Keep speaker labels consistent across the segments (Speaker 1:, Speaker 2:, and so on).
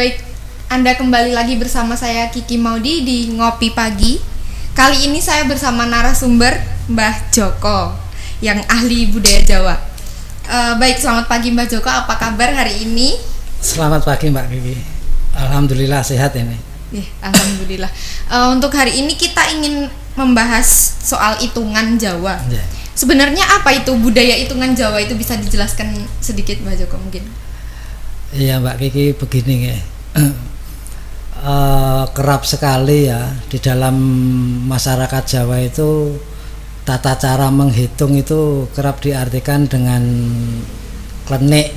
Speaker 1: Baik, Anda kembali lagi bersama saya Kiki Maudi di Ngopi Pagi. Kali ini saya bersama narasumber Mbah Joko yang ahli budaya Jawa. Baik, selamat pagi Mbah Joko, apa kabar hari ini?
Speaker 2: Selamat pagi Mbak Kiki. Alhamdulillah sehat ini.
Speaker 1: Alhamdulillah. Untuk hari ini kita ingin membahas soal hitungan Jawa. Sebenarnya apa itu budaya hitungan Jawa, itu bisa dijelaskan sedikit Mbah Joko mungkin?
Speaker 2: Iya Mbak Kiki, begini ya. Kerap sekali ya di dalam masyarakat Jawa itu tata cara menghitung itu kerap diartikan dengan klenik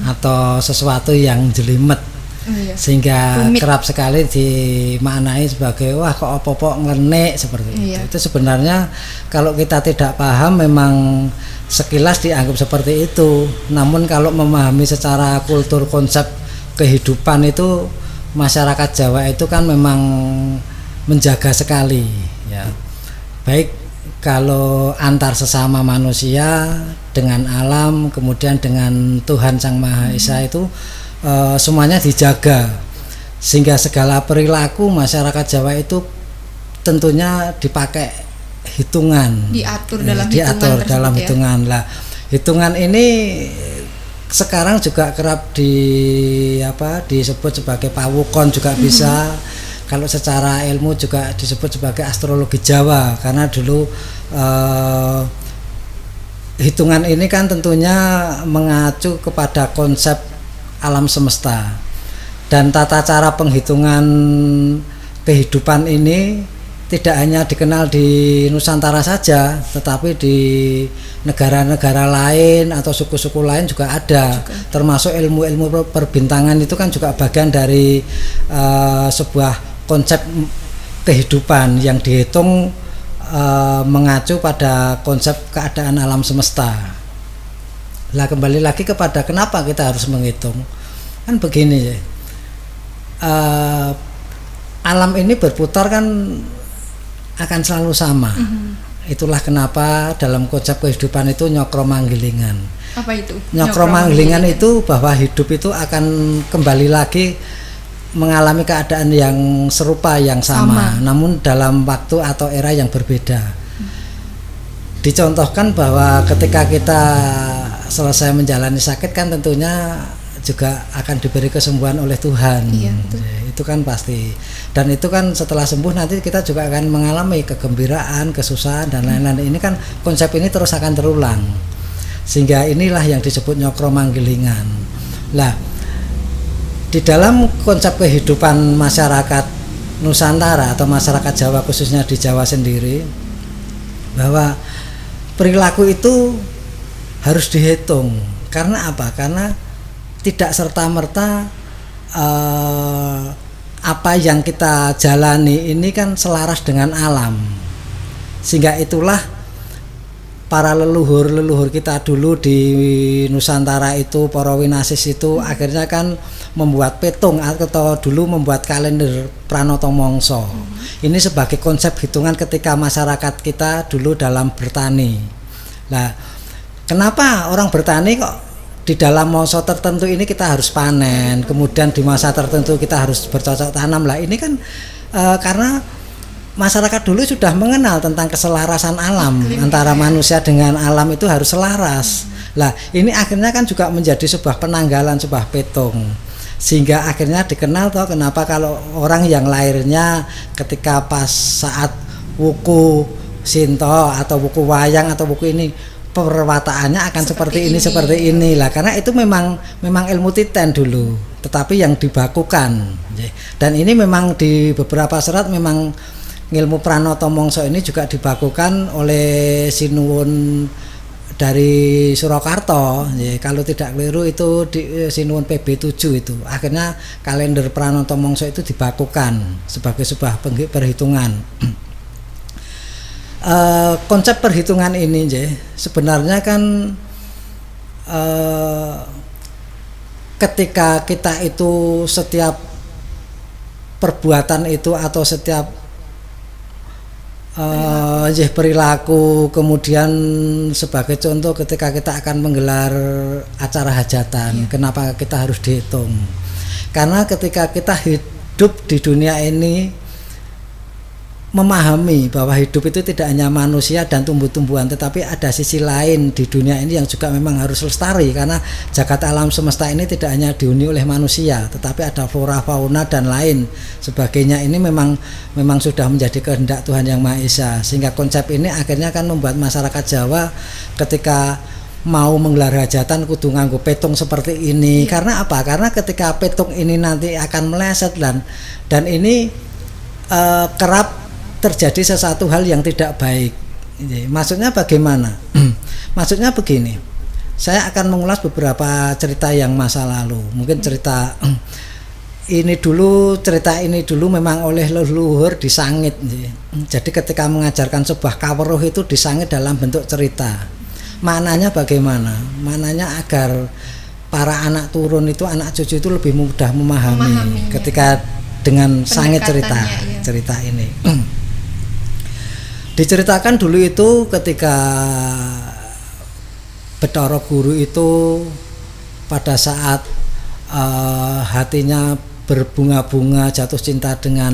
Speaker 2: atau sesuatu yang jelimet. Sehingga rumit. Kerap sekali dimaknai sebagai wah kok opo-opo ngelenek seperti itu. Itu sebenarnya kalau kita tidak paham memang sekilas dianggap seperti itu. Namun kalau memahami secara kultur konsep kehidupan itu, masyarakat Jawa itu kan memang menjaga sekali ya. Baik kalau antar sesama manusia dengan alam, kemudian dengan Tuhan Sang Maha Esa itu semuanya dijaga, sehingga segala perilaku masyarakat Jawa itu tentunya dipakai hitungan, diatur dalam hitungan lah. Hitungan ini sekarang juga kerap disebut sebagai pawukon juga bisa. Kalau secara ilmu juga disebut sebagai astrologi Jawa, karena dulu hitungan ini kan tentunya mengacu kepada konsep alam semesta, dan tata cara penghitungan kehidupan ini tidak hanya dikenal di Nusantara saja, tetapi di negara-negara lain atau suku-suku lain juga ada. Termasuk ilmu-ilmu perbintangan itu kan juga bagian dari sebuah konsep kehidupan yang dihitung mengacu pada konsep keadaan alam semesta. Lah kembali lagi kepada kenapa kita harus menghitung, kan begini ya, alam ini berputar kan akan selalu sama. Itulah kenapa dalam konsep kehidupan itu nyokro manggilingan.
Speaker 1: Apa itu?
Speaker 2: Nyokro manggilingan itu bahwa hidup itu akan kembali lagi mengalami keadaan yang serupa, yang sama. Namun dalam waktu atau era yang berbeda. Dicontohkan bahwa ketika kita selesai menjalani sakit kan tentunya juga akan diberi kesembuhan oleh Tuhan. Itu kan pasti. Dan itu kan setelah sembuh nanti kita juga akan mengalami kegembiraan, kesusahan dan lain-lain. Ini kan konsep ini terus akan terulang. Sehingga inilah yang disebut nyokro manggilingan. Lah, di dalam konsep kehidupan masyarakat Nusantara atau masyarakat Jawa, khususnya di Jawa sendiri, bahwa perilaku itu harus dihitung. Karena apa? Karena tidak serta-merta apa yang kita jalani ini kan selaras dengan alam. Sehingga itulah para leluhur kita dulu di Nusantara itu, para winasis itu akhirnya kan membuat petung atau dulu membuat kalender Pranoto Mongso. Ini sebagai konsep hitungan ketika masyarakat kita dulu dalam bertani. Nah, kenapa orang bertani kok di dalam masa tertentu ini kita harus panen, kemudian di masa tertentu kita harus bercocok tanam lah. Ini kan karena masyarakat dulu sudah mengenal tentang keselarasan alam, antara manusia dengan alam itu harus selaras. Lah, ini akhirnya kan juga menjadi sebuah penanggalan, sebuah petung. Sehingga akhirnya dikenal toh kenapa kalau orang yang lahirnya ketika pas saat wuku Sinto atau wuku wayang atau wuku ini perwataannya akan seperti ini lah, karena itu memang ilmu titen dulu, tetapi yang dibakukan. Dan ini memang di beberapa serat memang ilmu Pranoto Mongso ini juga dibakukan oleh Sinuwun dari Surakarta. Kalau tidak keliru itu di Sinuwun PB7 itu. Akhirnya kalender Pranoto Mongso itu dibakukan sebagai sebuah perhitungan. Konsep perhitungan ini sebenarnya kan ketika kita itu setiap perbuatan itu atau setiap perilaku, kemudian sebagai contoh ketika kita akan menggelar acara hajatan, kenapa kita harus dihitung? Karena ketika kita hidup di dunia ini memahami bahwa hidup itu tidak hanya manusia dan tumbuh-tumbuhan, tetapi ada sisi lain di dunia ini yang juga memang harus lestari, karena jagat alam semesta ini tidak hanya dihuni oleh manusia, tetapi ada flora, fauna dan lain sebagainya. Ini memang sudah menjadi kehendak Tuhan Yang Maha Esa, sehingga konsep ini akhirnya kan membuat masyarakat Jawa ketika mau menggelar hajatan kudu nganggo petung seperti ini. Karena apa? Karena ketika petung ini nanti akan meleset dan ini kerap terjadi sesuatu hal yang tidak baik. Maksudnya bagaimana? Maksudnya begini, saya akan mengulas beberapa cerita yang masa lalu. Mungkin cerita ini dulu memang oleh leluhur disangit. Jadi ketika mengajarkan sebuah kaweruh itu disangit dalam bentuk cerita. Maknanya bagaimana? Maknanya agar para anak turun itu, anak cucu itu lebih mudah memahami ketika dengan sangit cerita ini. Diceritakan dulu itu ketika Bathara Guru itu pada saat hatinya berbunga-bunga jatuh cinta dengan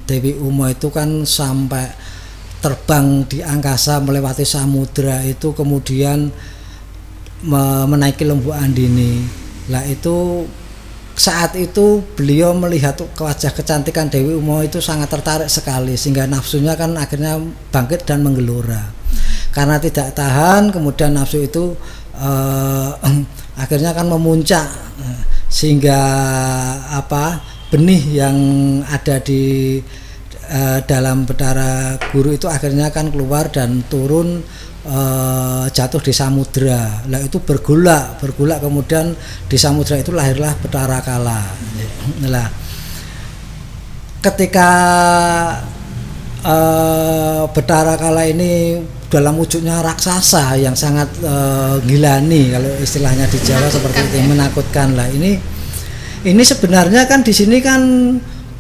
Speaker 2: Dewi Uma itu kan sampai terbang di angkasa melewati samudra itu, kemudian menaiki Lembu Andini. Lah itu saat itu beliau melihat wajah kecantikan Dewi Uma itu sangat tertarik sekali, sehingga nafsunya kan akhirnya bangkit dan menggelora. Karena tidak tahan, kemudian nafsu itu akhirnya kan memuncak, sehingga benih yang ada di dalam Bathara Guru itu akhirnya kan keluar dan turun, jatuh di samudra. Lah itu bergolak kemudian di samudra itu lahirlah Bathara Kala. Nah, ketika Bathara Kala ini dalam wujudnya raksasa yang sangat gilani, kalau istilahnya di Jawa seperti itu, menakutkan. Lah ini sebenarnya kan di sini kan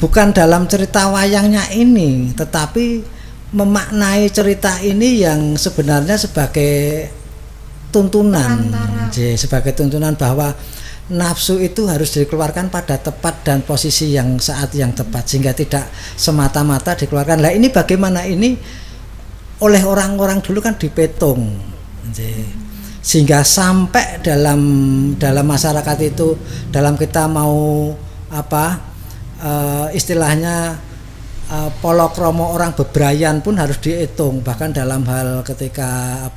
Speaker 2: bukan dalam cerita wayangnya ini, tetapi memaknai cerita ini yang sebenarnya sebagai tuntunan, sebagai tuntunan bahwa nafsu itu harus dikeluarkan pada tepat dan posisi yang saat yang tepat, sehingga tidak semata-mata dikeluarkan. Lah ini bagaimana ini oleh orang-orang dulu kan dipetung, sehingga sampai dalam masyarakat itu, dalam kita mau istilahnya polokromo orang bebrayan pun harus dihitung. Bahkan dalam hal ketika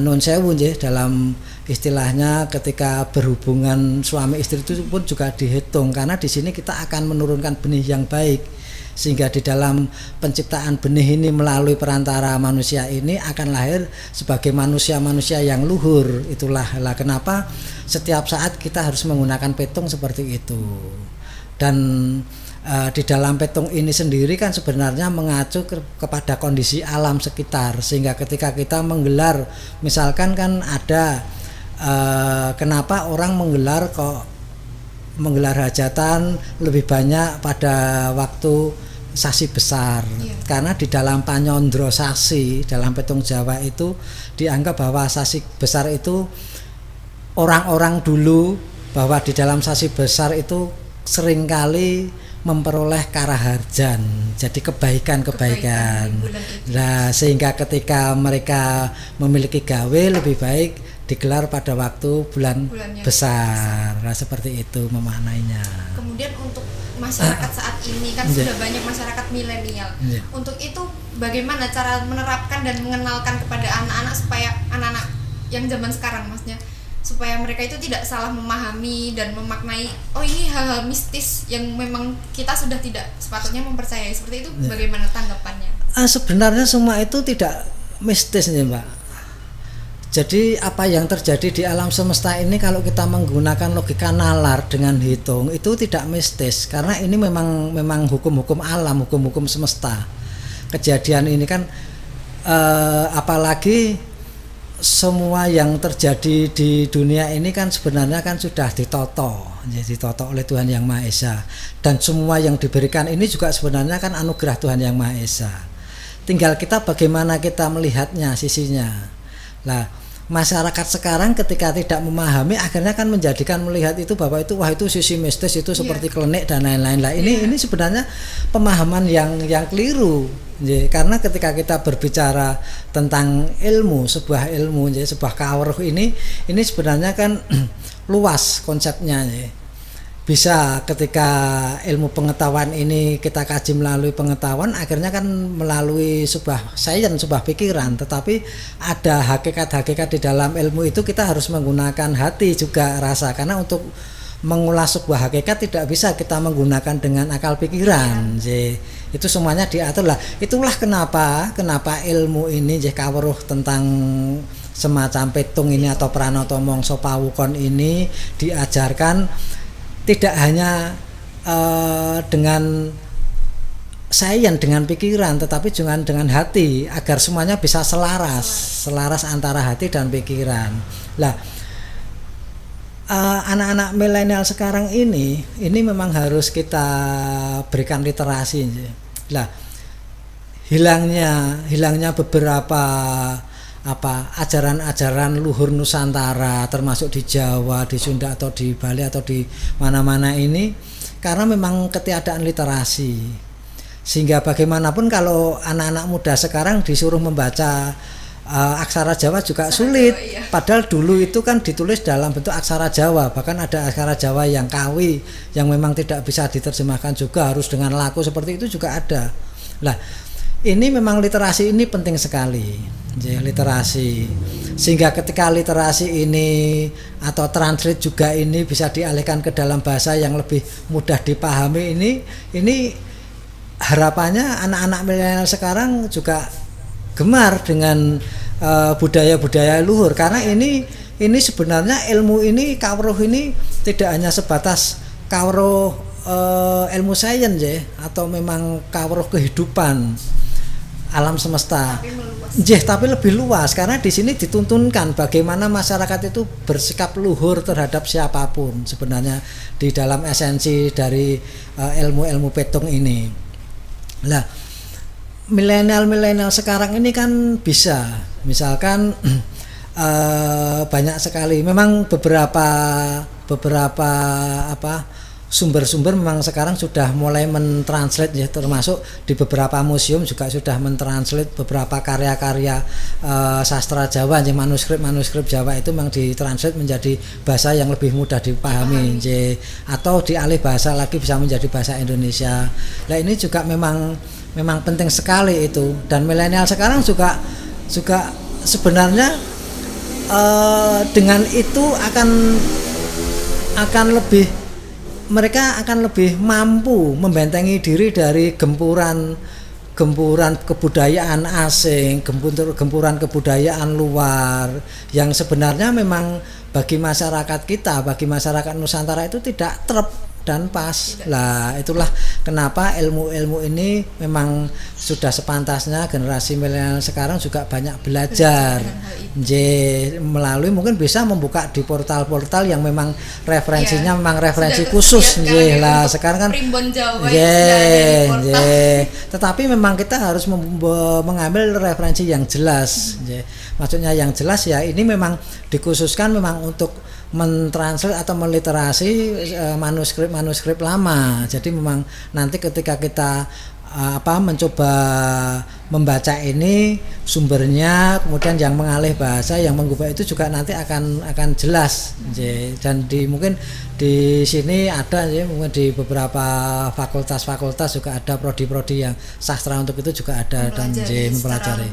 Speaker 2: nun sewu dalam istilahnya ketika berhubungan suami istri itu pun juga dihitung, karena di sini kita akan menurunkan benih yang baik, sehingga di dalam penciptaan benih ini melalui perantara manusia ini akan lahir sebagai manusia-manusia yang luhur. Itulah kenapa setiap saat kita harus menggunakan petung seperti itu. Dan di dalam petung ini sendiri kan sebenarnya mengacu kepada kondisi alam sekitar, sehingga ketika kita menggelar, misalkan kan ada kenapa orang menggelar hajatan lebih banyak pada waktu sasi besar, karena di dalam Panyondro Sasi dalam petung Jawa itu dianggap bahwa sasi besar itu orang-orang dulu, bahwa di dalam sasi besar itu seringkali memperoleh karaharjan, jadi kebaikan. Nah, sehingga ketika mereka memiliki gawe lebih baik digelar pada waktu bulan besar. Nah, seperti itu memaknainya.
Speaker 1: Kemudian untuk masyarakat saat ini kan sudah banyak masyarakat milenial. Untuk itu bagaimana cara menerapkan dan mengenalkan kepada anak-anak supaya anak-anak yang zaman sekarang maksudnya, supaya mereka itu tidak salah memahami dan memaknai ini hal-hal mistis yang memang kita sudah tidak sepatutnya mempercayai. Seperti itu bagaimana tanggapannya?
Speaker 2: Sebenarnya semua itu tidak mistis nih, Mbak. Jadi apa yang terjadi di alam semesta ini kalau kita menggunakan logika nalar dengan hitung itu tidak mistis, karena ini memang hukum-hukum alam, hukum-hukum semesta. Kejadian ini kan apalagi semua yang terjadi di dunia ini kan sebenarnya kan sudah ditoto oleh Tuhan Yang Maha Esa, dan semua yang diberikan ini juga sebenarnya kan anugerah Tuhan Yang Maha Esa. Tinggal kita bagaimana kita melihatnya, sisinya. Nah, masyarakat sekarang ketika tidak memahami akhirnya kan menjadikan melihat itu bahwa itu wah itu sisi mistis itu seperti klenik dan lain-lain lah. Ini sebenarnya pemahaman yang keliru. Karena ketika kita berbicara tentang ilmu, sebuah ilmu, sebuah kawruh ini sebenarnya kan luas konsepnya. Bisa ketika ilmu pengetahuan ini kita kaji melalui pengetahuan, akhirnya kan melalui sebuah sains, sebuah pikiran, tetapi ada hakikat-hakikat di dalam ilmu itu kita harus menggunakan hati juga, rasa, karena untuk mengulas sebuah hakikat tidak bisa kita menggunakan dengan akal pikiran. Itu semuanya diatur lah. Itulah kenapa ilmu ini kawruh tentang semacam petung ini atau pranoto mongso pawukon ini diajarkan tidak hanya dengan sains, dengan pikiran, tetapi juga dengan hati, agar semuanya bisa selaras antara hati dan pikiran. Lah, anak-anak milenial sekarang ini memang harus kita berikan literasi. Lah, hilangnya beberapa ajaran-ajaran luhur Nusantara, termasuk di Jawa, di Sunda atau di Bali atau di mana-mana ini karena memang ketiadaan literasi. Sehingga bagaimanapun kalau anak-anak muda sekarang disuruh membaca aksara Jawa juga sulit. Padahal dulu itu kan ditulis dalam bentuk aksara Jawa, bahkan ada aksara Jawa yang kawi yang memang tidak bisa diterjemahkan juga, harus dengan laku seperti itu juga ada. Lah, ini memang literasi ini penting sekali. Literasi, sehingga ketika literasi ini atau translate juga ini bisa dialihkan ke dalam bahasa yang lebih mudah dipahami, ini harapannya anak-anak milenial sekarang juga gemar dengan budaya-budaya luhur, karena ini sebenarnya ilmu ini, kawruh ini tidak hanya sebatas kawruh ilmu sains atau memang kawruh kehidupan alam semesta, tapi lebih luas, karena di sini dituntunkan bagaimana masyarakat itu bersikap luhur terhadap siapapun sebenarnya di dalam esensi dari ilmu-ilmu petung ini. Nah, milenial sekarang ini kan bisa, misalkan banyak sekali, memang beberapa sumber-sumber memang sekarang sudah mulai mentranslate termasuk di beberapa museum juga sudah mentranslate beberapa karya-karya sastra Jawa, manuskrip Jawa itu memang ditranslate menjadi bahasa yang lebih mudah dipahami, atau dialih bahasa lagi bisa menjadi bahasa Indonesia. Nah, ini juga memang penting sekali itu, dan milenial sekarang juga sebenarnya dengan itu akan lebih, mereka akan lebih mampu membentengi diri dari gempuran kebudayaan asing, gempuran kebudayaan luar yang sebenarnya memang bagi masyarakat kita, bagi masyarakat Nusantara itu tidak trep dan pas. Lah, itulah kenapa ilmu-ilmu ini memang sudah sepantasnya generasi milenial sekarang juga banyak belajar. Melalui mungkin bisa membuka di portal-portal yang memang referensinya memang referensi khusus lah. Sekarang kan
Speaker 1: Primbon Jawa
Speaker 2: tetapi memang kita harus mengambil referensi yang jelas. Maksudnya yang jelas ya, ini memang dikhususkan memang untuk mentranslate atau meliterasi manuskrip lama. Jadi memang nanti ketika kita mencoba membaca ini sumbernya, kemudian yang mengalih bahasa, yang mengubah itu juga nanti akan jelas. Dan mungkin di sini ada mungkin di beberapa fakultas juga ada prodi-prodi yang sastra untuk itu juga ada, dan mempelajari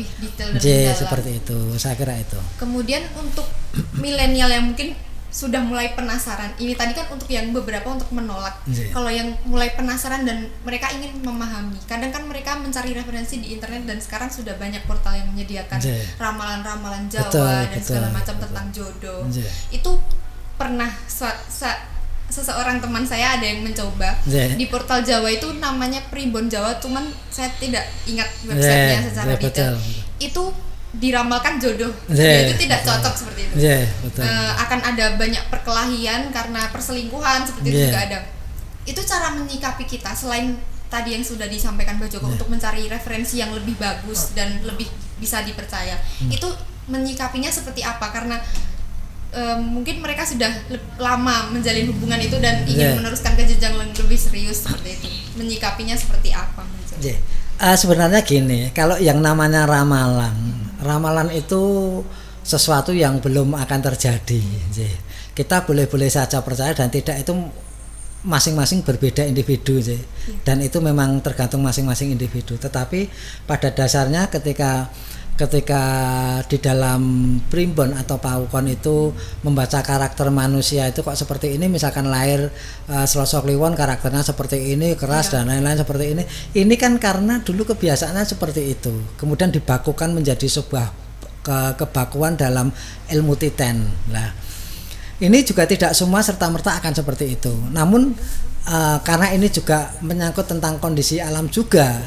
Speaker 2: seperti itu. Saya kira itu.
Speaker 1: Kemudian untuk milenial yang mungkin sudah mulai penasaran, ini tadi kan untuk yang beberapa untuk menolak. Kalau yang mulai penasaran dan mereka ingin memahami, kadang kan mereka mencari referensi di internet, dan sekarang sudah banyak portal yang menyediakan ramalan-ramalan Jawa dan segala macam tentang jodoh. Itu pernah seseorang teman saya ada yang mencoba di portal Jawa itu, namanya Primbon Jawa, cuman saya tidak ingat websitenya secara detail. Itu diramalkan jodoh, itu tidak cocok seperti itu. Akan ada banyak perkelahian karena perselingkuhan seperti itu juga ada. Itu cara menyikapi kita selain tadi yang sudah disampaikan Mbak Joko untuk mencari referensi yang lebih bagus dan lebih bisa dipercaya. Itu menyikapinya seperti apa, karena mungkin mereka sudah lama menjalin hubungan itu dan ingin meneruskan ke jenjang lebih serius seperti itu. Menyikapinya seperti apa?
Speaker 2: Sebenarnya gini, kalau yang namanya ramalan itu sesuatu yang belum akan terjadi. Kita boleh-boleh saja percaya dan tidak, itu masing-masing berbeda individu, dan itu memang tergantung masing-masing individu. Tetapi pada dasarnya ketika di dalam primbon atau pawukon itu membaca karakter manusia itu kok seperti ini, misalkan lahir Slosok Kliwon karakternya seperti ini, keras dan lain-lain seperti ini kan karena dulu kebiasaannya seperti itu, kemudian dibakukan menjadi sebuah kebakuan dalam ilmu titen. Nah, ini juga tidak semua serta-merta akan seperti itu, namun karena ini juga menyangkut tentang kondisi alam juga,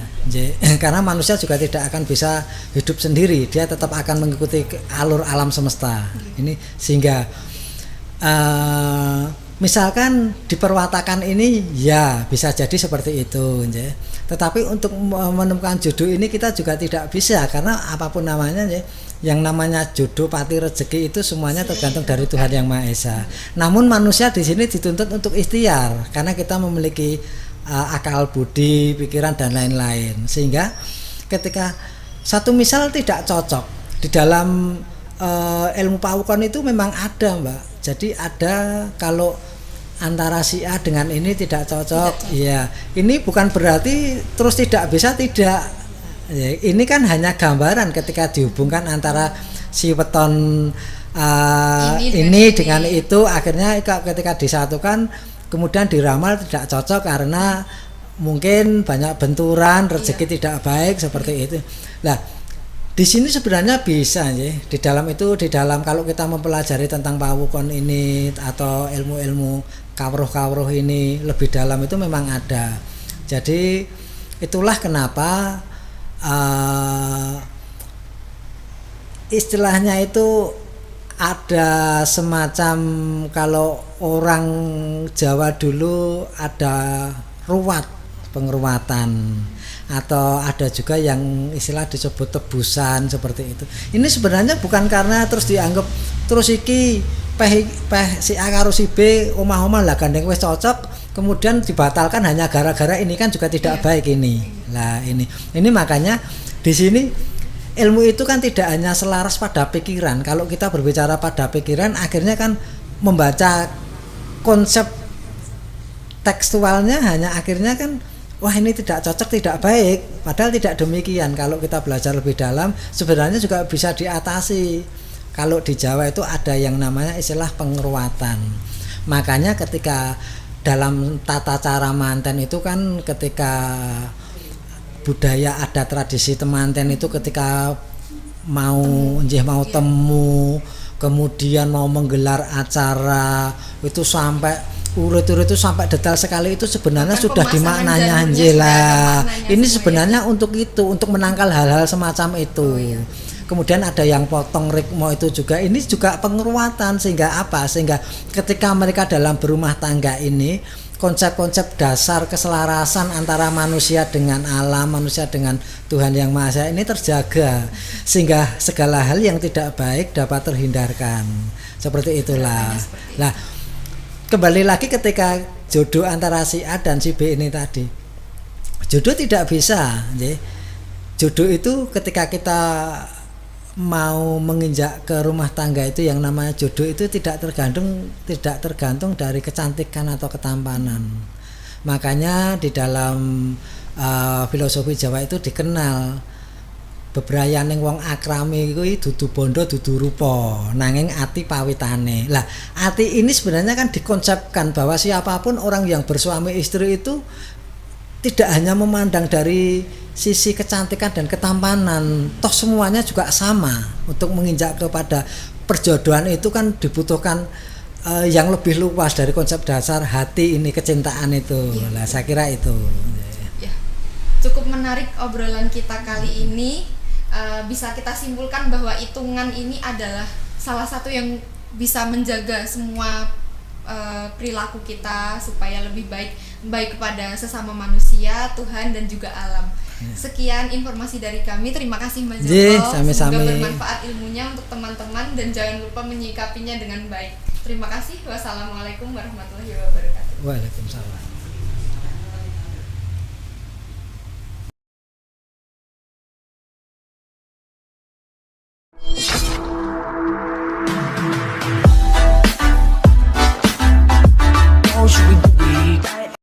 Speaker 2: karena manusia juga tidak akan bisa hidup sendiri, dia tetap akan mengikuti alur alam semesta ini, sehingga misalkan diperwatakan ini ya bisa jadi seperti itu, tetapi untuk menemukan jodoh ini kita juga tidak bisa, karena apapun namanya, yang namanya jodoh, pati, rezeki itu semuanya tergantung dari Tuhan Yang Maha Esa. Namun manusia di sini dituntut untuk ikhtiar karena kita memiliki akal budi, pikiran dan lain-lain. Sehingga ketika satu misal tidak cocok di dalam ilmu pawukon itu memang ada, Mbak. Jadi ada kalau antara si A dengan ini tidak cocok. Iya, ini bukan berarti terus tidak bisa, tidak. Ini kan hanya gambaran ketika dihubungkan antara si weton ini dengan itu, akhirnya ketika disatukan kemudian diramal tidak cocok karena mungkin banyak benturan, rezeki tidak baik seperti itu. Nah, di sini sebenarnya bisa di dalam kalau kita mempelajari tentang pawukon ini atau ilmu-ilmu kawruh-kawruh ini lebih dalam, itu memang ada. Jadi itulah kenapa istilahnya itu ada semacam, kalau orang Jawa dulu ada pengeruwatan, atau ada juga yang istilah disebut tebusan seperti itu. Ini sebenarnya bukan karena terus dianggap terus iki peh si A karo si B omah-omah lah gandeng wis cocok kemudian dibatalkan hanya gara-gara ini, kan juga tidak baik ini. Nah, ini makanya di sini ilmu itu kan tidak hanya selaras pada pikiran. Kalau kita berbicara pada pikiran, akhirnya kan membaca konsep tekstualnya hanya akhirnya kan wah ini tidak cocok, tidak baik. Padahal tidak demikian. Kalau kita belajar lebih dalam, sebenarnya juga bisa diatasi. Kalau di Jawa itu ada yang namanya istilah pengeruwatan. Makanya ketika dalam tata cara manten itu kan ketika budaya ada tradisi temanten itu ketika mau temu kemudian mau menggelar acara itu sampai urut-urut itu sampai detail sekali, itu sebenarnya sudah dimaknanya Anjela. Ini sebenarnya untuk itu, untuk menangkal hal-hal semacam itu. Kemudian ada yang potong rikmo itu juga, ini juga pengeruwatan. Sehingga apa? Sehingga ketika mereka dalam berumah tangga ini, konsep-konsep dasar keselarasan antara manusia dengan alam, manusia dengan Tuhan Yang Maha Esa ini terjaga, sehingga segala hal yang tidak baik dapat terhindarkan. Seperti itulah. Nah, kembali lagi ketika jodoh antara si A dan si B ini tadi, jodoh tidak bisa. Jodoh itu ketika kita mau menginjak ke rumah tangga itu, yang namanya jodoh itu tidak tergantung dari kecantikan atau ketampanan. Makanya di dalam filosofi Jawa itu dikenal bebrayaning wong akrami kuwi dudu bondo dudu rupa nanging ati pawitane. Lah, ati ini sebenarnya kan dikonsepkan bahwa siapapun orang yang bersuami istri itu tidak hanya memandang dari sisi kecantikan dan ketampanan, toh semuanya juga sama. Untuk menginjak kepada perjodohan itu kan dibutuhkan yang lebih luas dari konsep dasar hati ini, kecintaan itu. Nah, saya kira itu.
Speaker 1: Ya, cukup menarik obrolan kita kali ini. Bisa kita simpulkan bahwa hitungan ini adalah salah satu yang bisa menjaga semua perilaku kita supaya lebih baik kepada sesama manusia, Tuhan dan juga alam. Sekian informasi dari kami. Terima kasih Mas
Speaker 2: Nggih,
Speaker 1: Joko.
Speaker 2: sami-sami.
Speaker 1: Semoga bermanfaat ilmunya untuk teman-teman dan jangan lupa menyikapinya dengan baik. Terima kasih. Wassalamualaikum warahmatullahi wabarakatuh.
Speaker 2: Waalaikumsalam.